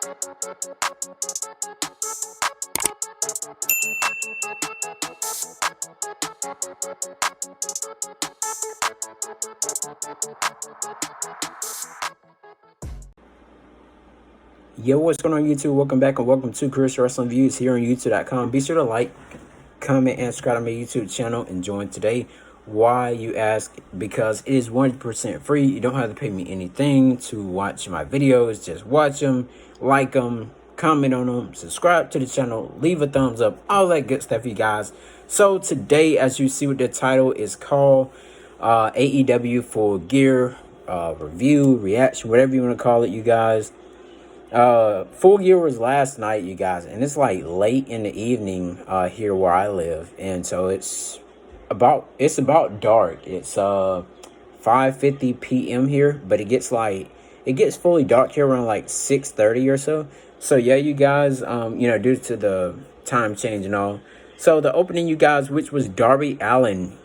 Yo, what's going on YouTube? Welcome back and welcome to Khris Wrestling Views here on YouTube.com. Be sure to like, comment, and subscribe to my YouTube channel and join today. Why, you ask? Because it is 100% free. You don't have to pay me anything to watch my videos. Just watch them, like them, comment on them, subscribe to the channel, leave a thumbs up, all that good stuff, you guys. So today, as you see what the title is called, AEW Full Gear review, reaction, whatever you want to call it, you guys. Full Gear was last night, you guys, and it's like late in the evening here where I live, and so it's about dark. It's 5:50 p.m. here, but it gets fully dark here around like 6:30 or so. So yeah, you guys, due to the time change and all. So the opening, you guys, which was Darby Allin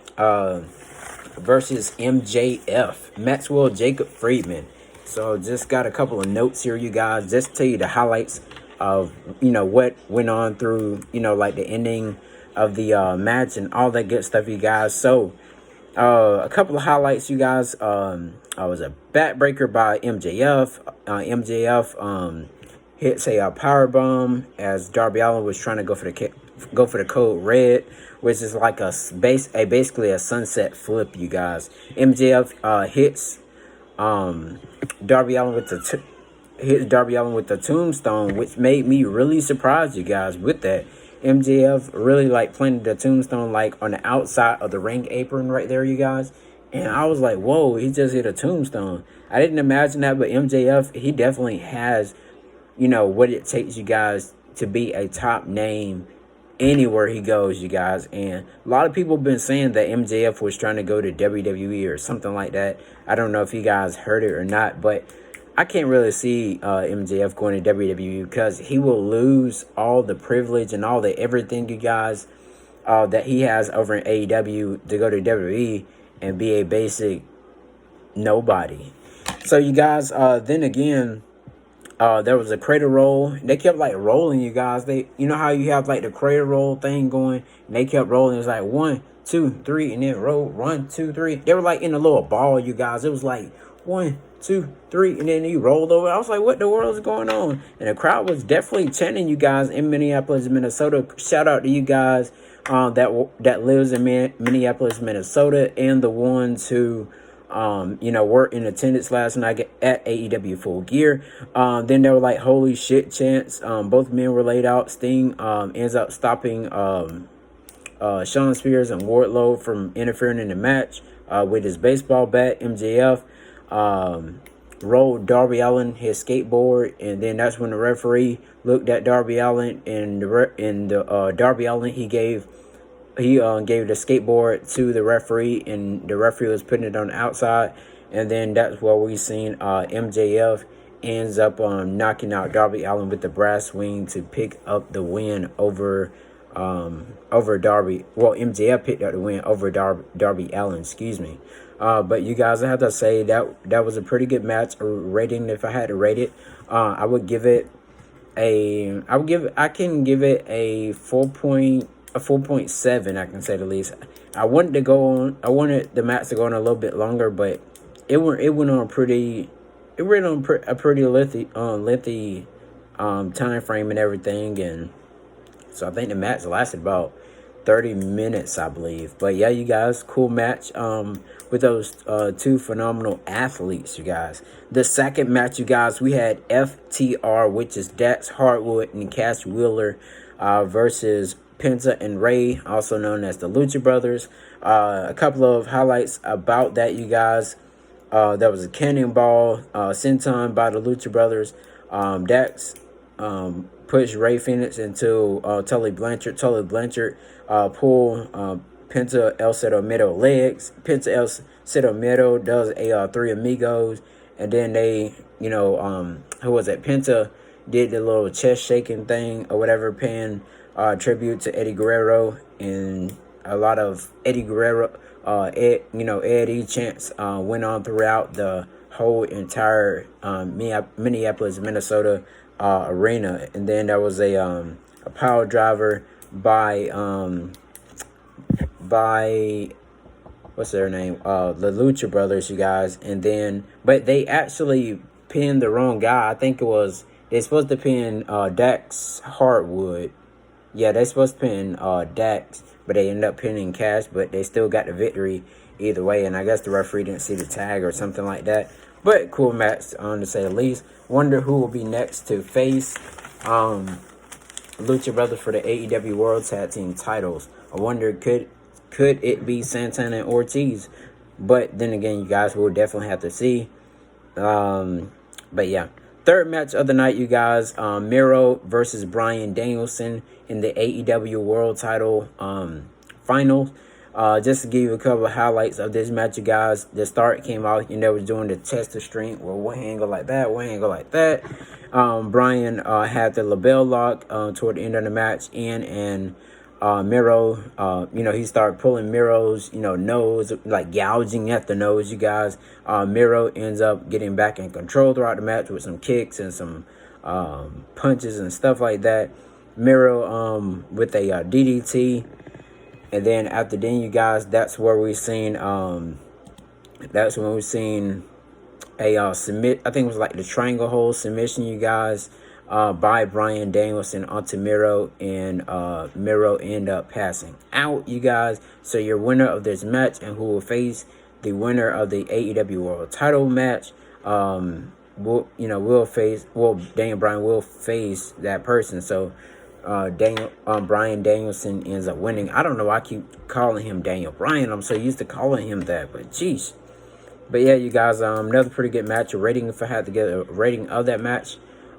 versus MJF, Maxwell Jacob Friedman. So just got a couple of notes here, you guys, just to tell you the highlights of, what went on through, like the ending of the match and all that good stuff, you guys. So a couple of highlights, you guys. Was a backbreaker by MJF. MJF hits a power bomb as Darby Allin was trying to go for the code red, which is like basically a sunset flip, you guys. MJF hits Darby Allin with the tombstone, which made me really surprised, you guys, with that. MJF really planted the tombstone on the outside of the ring apron right there, you guys. And I was like, whoa, he just hit a tombstone. I didn't imagine that, but MJF, he definitely has, what it takes, you guys, to be a top name anywhere he goes, you guys. And a lot of people have been saying that MJF was trying to go to WWE or something like that. I don't know if you guys heard it or not, but I can't really see MJF going to WWE because he will lose all the privilege and all the everything, you guys, that he has over in AEW to go to WWE and be a basic nobody. So you guys, then again, there was a cradle roll. They kept rolling, you guys. You know how you have the cradle roll thing going, and they kept rolling. It was 1, 2, 3, and then roll 1, 2, 3. They were in a little ball, you guys. It was 1, 2, 3, and then he rolled over. I was like, what the world is going on? And the crowd was definitely chanting, you guys, in Minneapolis, Minnesota. Shout out to you guys that lives in Minneapolis, Minnesota, and the ones who were in attendance last night at AEW Full Gear. Then there were holy shit chants. Both men were laid out. Sting ends up stopping Shawn Spears and Wardlow from interfering in the match with his baseball bat. MJF rolled Darby Allin his skateboard, and then that's when the referee looked at Darby Allin, and Darby Allin he gave the skateboard to the referee, and the referee was putting it on the outside. And then that's where we seen MJF ends up knocking out Darby Allin with the brass wing to pick up the win over Darby. Well, MJF picked up the win over Darby Allin, excuse me. But you guys, I have to say that was a pretty good match. A rating, if I had to rate it, I can give it a 4.7, I can say the least. I wanted the match to go on a little bit longer, but it went on a pretty lengthy time frame and everything, and so I think the match lasted about 30 minutes, I believe. But yeah, you guys, cool match with those two phenomenal athletes, you guys. The second match, you guys, we had FTR, which is Dax Harwood and Cash Wheeler versus Penta and Ray, also known as the Lucha Brothers. A couple of highlights about that, you guys. There was a cannonball senton by the Lucha Brothers. Dax pushed Ray Phoenix into Tully Blanchard. Tully Blanchard pulled Penta El Cero Miedo legs. Penta El Cero Miedo does a Three Amigos. And then they, who was it? Penta did the little chest shaking thing or whatever, paying tribute to Eddie Guerrero, and a lot of Eddie Guerrero, Eddie chants went on throughout the whole entire Minneapolis, Minnesota arena. And then there was a power driver by what's their name? The Lucha Brothers, you guys. And then, but they actually pinned the wrong guy. I think they're supposed to pin Dax Hardwood. Yeah, they're supposed to pin Dax, but they ended up pinning Cash, but they still got the victory either way. And I guess the referee didn't see the tag or something like that. But cool match, to say the least. Wonder who will be next to face Lucha Brothers for the AEW World Tag Team titles. I wonder, could it be Santana and Ortiz? But then again, you guys will definitely have to see. But yeah, third match of the night, you guys. Mero versus Brian Danielson in the AEW World Title Finals. Just to give you a couple of highlights of this match, you guys. The start came out, and they was doing the test of strength. Well, one hand go like that, one hand go like that. Brian had the label lock toward the end of the match, and Mero, he started pulling Mero's, nose, like gouging at the nose, you guys. Mero ends up getting back in control throughout the match with some kicks and some punches and stuff like that. Mero with a DDT. And then after then, you guys, that's when we seen a submit. I think it was like the triangle hold submission, you guys, by Brian Danielson onto Mero, and Mero end up passing out, you guys. So your winner of this match, and who will face the winner of the AEW World Title match, Daniel Bryan will face that person. So Brian Danielson ends up winning. I don't know why I keep calling him Daniel Bryan. I'm so used to calling him that, but jeez. But yeah, you guys, another pretty good match. If I had to get a rating of that match,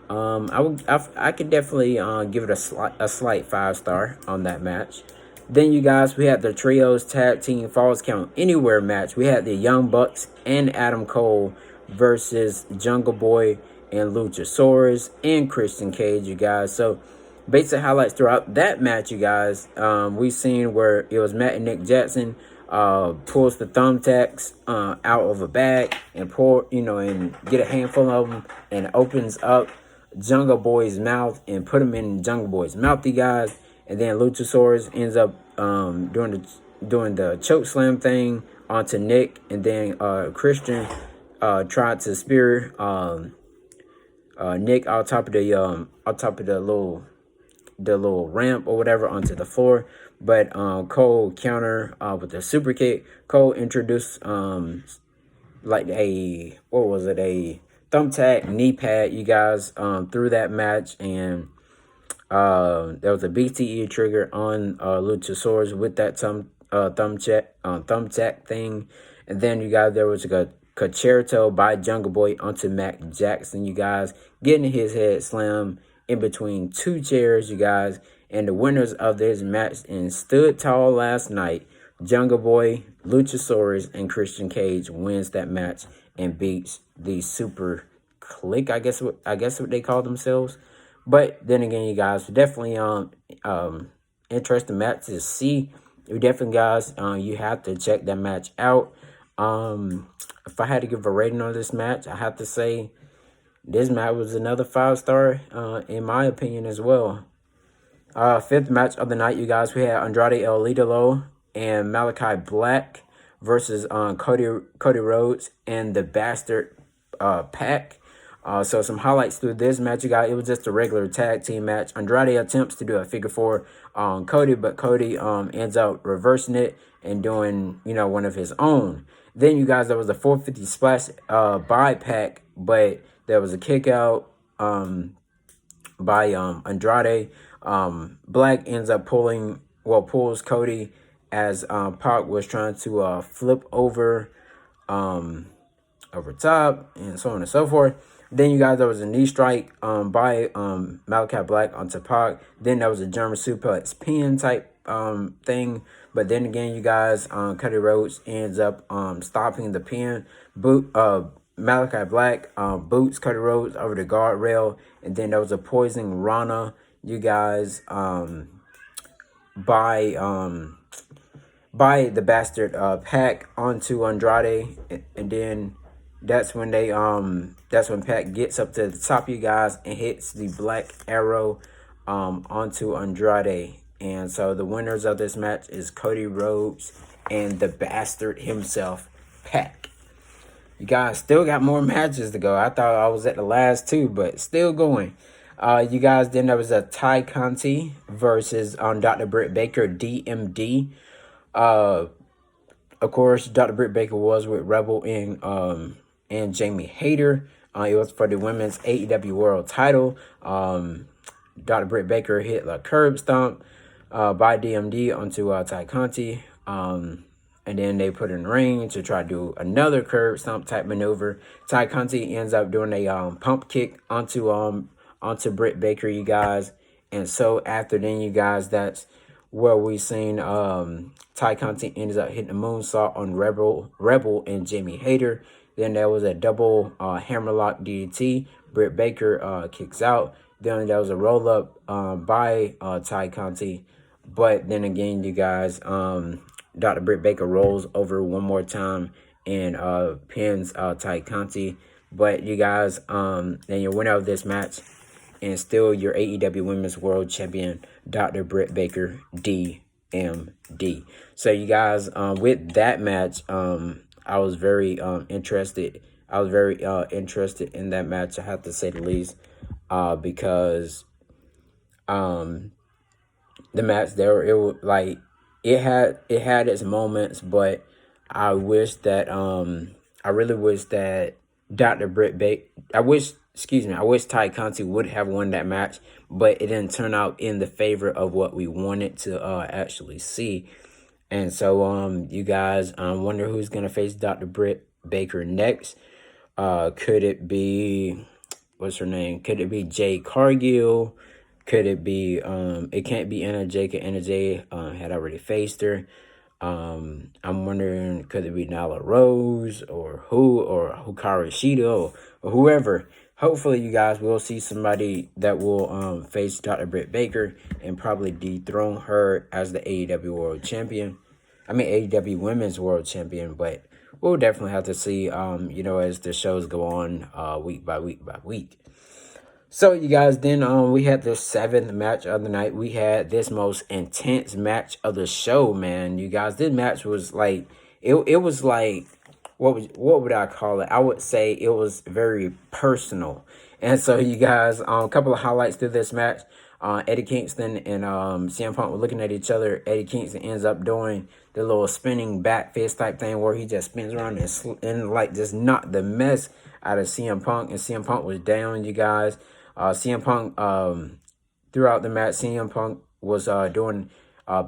I could definitely give it a slight 5-star on that match. Then you guys, we had the Trios Tag Team Falls Count Anywhere match. We had the Young Bucks and Adam Cole versus Jungle Boy and Luchasaurus and Christian Cage, you guys. So basic highlights throughout that match, you guys. We seen where it was Matt and Nick Jackson pulls the thumbtacks out of a bag and and get a handful of them and opens up Jungle Boy's mouth and put him in Jungle Boy's mouth, you guys. And then Luchasaurus ends up doing the choke slam thing onto Nick, and then Christian tried to spear Nick on top of the little ramp or whatever onto the floor, but Cole counter with the super kick. Cole introduced like a thumbtack knee pad, you guys, through that match, and there was a BTE trigger on Luchasaurus with that thumbtack thing. And then you guys, there was a concerto by Jungle Boy onto Mac Jackson, you guys, getting his head slammed in between two chairs, you guys. And the winners of this match and stood tall last night, Jungle Boy, Luchasaurus, and Christian Cage, wins that match and beats the Super Click, I guess what they call themselves. But then again, you guys, definitely interesting match to see. You definitely, guys, you have to check that match out. If I had to give a rating on this match, I have to say this match was another 5-star in my opinion as well. Fifth match of the night, you guys, we had Andrade El Idolo and Malachi Black versus Cody Rhodes and the Bastard Pack. So some highlights through this match, you guys. It was just a regular tag team match. Andrade attempts to do a figure 4 on Cody, but Cody ends up reversing it and doing, one of his own. Then, you guys, there was a 450 splash by Pac, but there was a kick out by Andrade. Black ends up pulls Cody as Pac was trying to flip over top, and so on and so forth. Then, you guys, there was a knee strike by Malachi Black onto Pac. Then there was a German suplex pin type thing. But then again, you guys, Cody Rhodes ends up stopping the pin. Malachi Black boots Cody Rhodes over the guardrail. And then there was a poison Rana, you guys, by the Bastard Pack onto Andrade. And then that's when Pac gets up to the top, you guys, and hits the black arrow onto Andrade. And so the winners of this match is Cody Rhodes and the bastard himself, Pac. You guys still got more matches to go. I thought I was at the last two, but still going. You guys, then there was a Ty Conti versus Dr. Britt Baker, DMD. Of course, Dr. Britt Baker was with Rebel and Jamie Hayter. It was for the women's AEW World Title. Dr. Britt Baker hit a curb stomp by DMD onto Ty Conti. And then they put in the ring to try to do another curb stomp type maneuver. Ty Conti ends up doing a pump kick onto Britt Baker, you guys. And so after then, you guys, that's where we seen Ty Conti ends up hitting a moonsault on Rebel and Jamie Hayter. Then there was a double hammerlock DDT. Britt Baker kicks out. Then there was a roll up by Ty Conti. But then again, you guys, Dr. Britt Baker rolls over one more time and pins Ty Conti. But you guys, then your winner of this match and still your AEW Women's World Champion, Dr. Britt Baker, DMD. So you guys, with that match, I was very interested. I was very interested in that match, I have to say the least, because the match there, it was like it had its moments, but I wish that I really wish that Dr. Britt Baker, I wish Ty Conti would have won that match, but it didn't turn out in the favor of what we wanted to actually see. And so you guys, wonder who's gonna face Dr. Britt Baker next. Could it be, what's her name? Could it be Jade Cargill? Could it be it can't be Anna Jay, Anna Jay had already faced her. I'm wondering, could it be Nyla Rose or Hikaru Shida or whoever. Hopefully you guys will see somebody that will face Dr. Britt Baker and probably dethrone her as the AEW World Champion. I mean AEW Women's World Champion, but we'll definitely have to see you know, as the shows go on week by week by week. So, you guys, then we had the 7th match of the night. We had this most intense match of the show, man. You guys, this match was like, it was like, what would I call it? I would say it was very personal. And so, you guys, a couple of highlights to this match. Eddie Kingston and CM Punk were looking at each other. Eddie Kingston ends up doing the little spinning back fist type thing where he just spins around and like just knocked the mess out of CM Punk. And CM Punk was down, you guys. CM Punk, throughout the match, CM Punk was doing,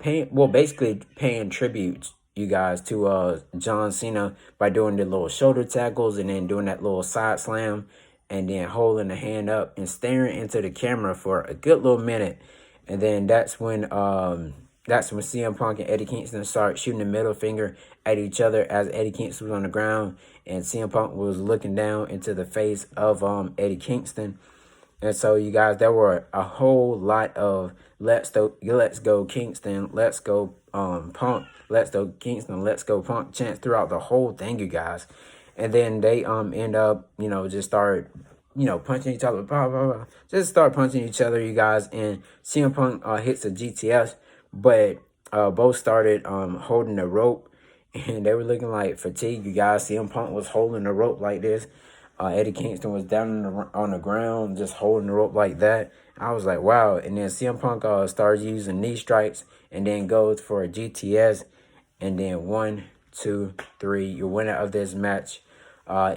basically paying tribute, you guys, to John Cena by doing the little shoulder tackles and then doing that little side slam and then holding the hand up and staring into the camera for a good little minute. And then that's when CM Punk and Eddie Kingston started shooting the middle finger at each other as Eddie Kingston was on the ground and CM Punk was looking down into the face of Eddie Kingston. And so, you guys, there were a whole lot of let's go Kingston, let's go Punk, let's go Kingston, let's go Punk chants throughout the whole thing, you guys. And then they end up, you know, just start, you know, punching each other, blah, blah, blah. Just start punching each other, you guys. And CM Punk hits a GTS, but both started holding the rope, and they were looking like fatigued, you guys. CM Punk was holding the rope like this. Eddie Kingston was down on the ground, just holding the rope like that. I was like, wow. And then CM Punk starts using knee strikes and then goes for a GTS. And then 1, 2, 3. Your winner of this match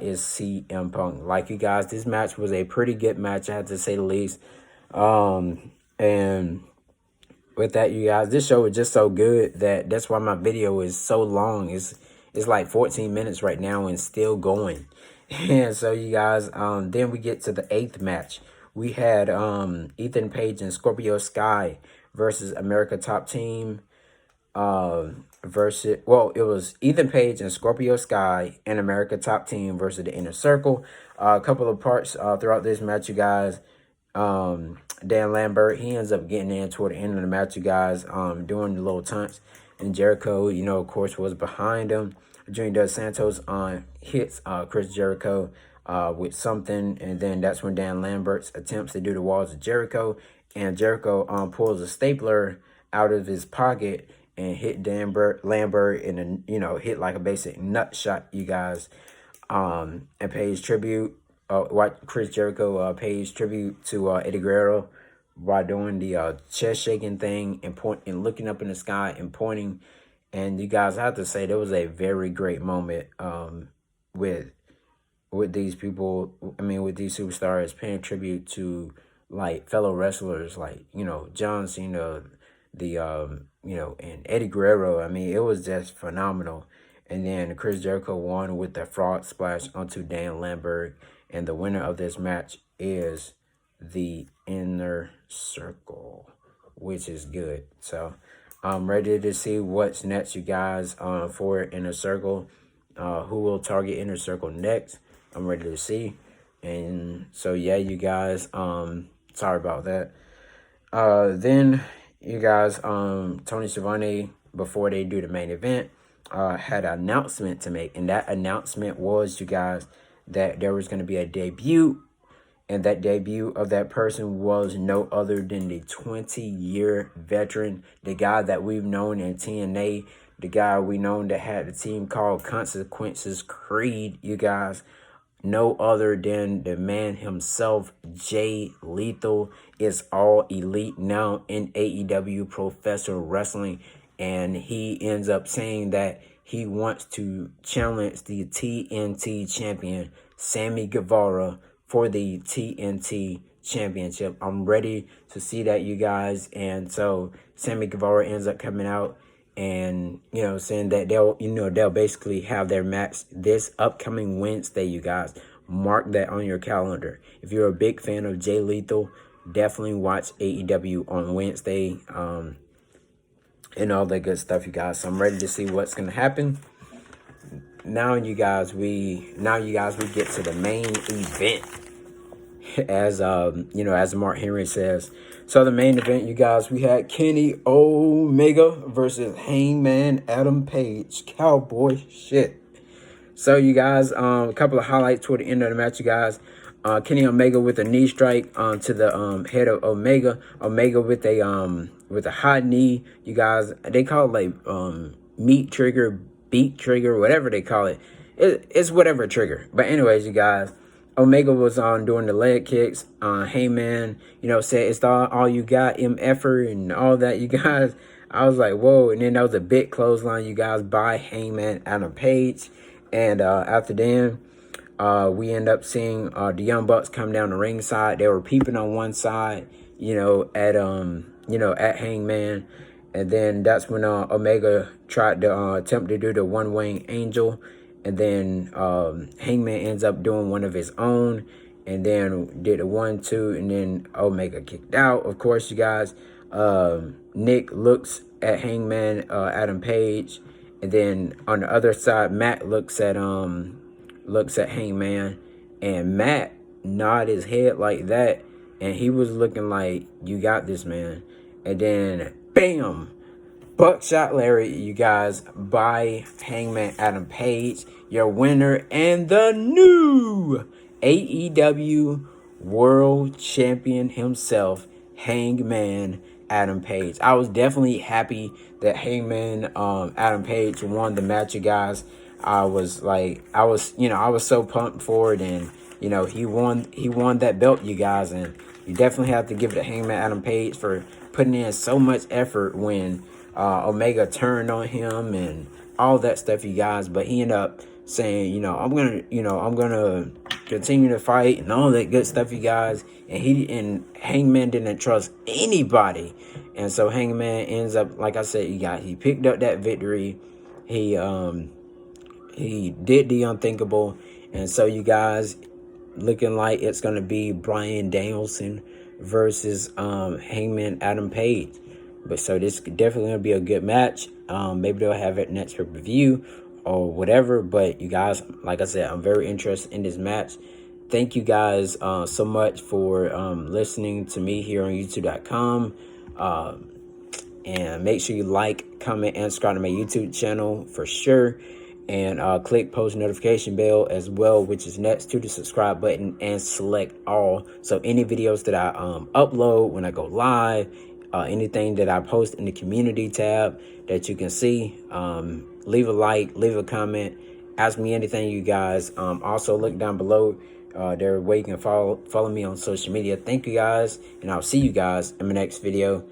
is CM Punk. Like, you guys, this match was a pretty good match, I have to say the least. And with that, you guys, this show was just so good that's why my video is so long. It's like 14 minutes right now and still going. And so, you guys, then we get to the 8th match. We had Ethan Page and Scorpio Sky versus America Top Team. It was Ethan Page and Scorpio Sky and America Top Team versus the Inner Circle. A couple of parts throughout this match, you guys. Dan Lambert, he ends up getting in toward the end of the match, you guys, doing the little taunts. And Jericho, you know, of course, was behind him. Junior Dos Santos hits Chris Jericho with something, and then that's when Dan Lambert attempts to do the walls of Jericho, and Jericho pulls a stapler out of his pocket and hit Lambert and hit like a basic nut shot, you guys, and pays tribute. What Chris Jericho pays tribute to Eddie Guerrero by doing the chest shaking thing and looking up in the sky and pointing. And you guys, I have to say, there was a very great moment with these people. I mean, with these superstars paying tribute to like fellow wrestlers, like John Cena, and Eddie Guerrero. I mean, it was just phenomenal. And then Chris Jericho won with the frog splash onto Dan Lambert, and the winner of this match is the Inner Circle, which is good. So I'm ready to see what's next, you guys, for Inner Circle. Who will target Inner Circle next? I'm ready to see. And so, yeah, you guys, sorry about that. Then, you guys, Tony Schiavone, before they do the main event, had an announcement to make. And that announcement was, you guys, that there was going to be a debut. And that debut of that person was no other than the 20-year veteran, the guy that we've known in TNA, the guy we known that had the team called Consequences Creed, you guys. No other than the man himself, Jay Lethal, is all elite now in AEW Professional Wrestling. And he ends up saying that he wants to challenge the TNT champion, Sammy Guevara, for the TNT championship. I'm ready to see that, you guys. And so Sammy Guevara ends up coming out and, saying that they'll basically have their match this upcoming Wednesday, you guys. Mark that on your calendar. If you're a big fan of Jay Lethal, definitely watch AEW on Wednesday, and all that good stuff, you guys. So I'm ready to see what's going to happen. Now, you guys, we get to the main event, as as Mark Henry says. So the main event, you guys, we had Kenny Omega versus Hangman Adam Page. Cowboy shit. So, you guys, a couple of highlights toward the end of the match, you guys. Kenny Omega with a knee strike to the head of Omega. Omega with a high knee, you guys. They call it like meat trigger, beat trigger, whatever they call it. It's whatever trigger. But anyways, you guys, Omega was doing the leg kicks. Hangman, said it's all you got, MFer and all that, you guys. I was like, whoa. And then that was a big clothesline, you guys, by Hangman Adam Page. And after then, we end up seeing the Young Bucks come down the ringside. They were peeping on one side, at Hangman. And then that's when Omega tried to attempt to do the one-wing angel. And then Hangman ends up doing one of his own. And then did a 1-2. And then Omega kicked out. Of course, you guys, Nick looks at Hangman Adam Page. And then on the other side, Matt looks at Hangman, and Matt nodded his head like that, and he was looking like, you got this, man. And then, bam, buckshot Larry, you guys, by Hangman Adam Page, your winner and the new AEW World Champion himself, Hangman Adam Page. I was definitely happy that Hangman Adam Page won the match, you guys. I was so pumped for it, and he won that belt, you guys. And you definitely have to give it to Hangman Adam Page for putting in so much effort when Omega turned on him and all that stuff, you guys. But he ended up saying, I'm gonna continue to fight and all that good stuff, you guys. And Hangman didn't trust anybody, and so Hangman ends up, like I said, you guys, he picked up that victory. He did the unthinkable, and so, you guys, looking like it's gonna be Brian Danielson versus Hangman Adam Page. But so this definitely gonna be a good match. Maybe they'll have it next review or whatever. But you guys, like I said, I'm very interested in this match. Thank you guys so much for listening to me here on YouTube.com. And make sure you like, comment, and subscribe to my YouTube channel for sure. and click post notification bell as well, which is next to the subscribe button, and select all. So any videos that I upload when I go live, anything that I post in the community tab that you can see, leave a like, leave a comment, ask me anything, you guys. Also look down below there where you can follow me on social media. Thank you guys, and I'll see you guys in my next video.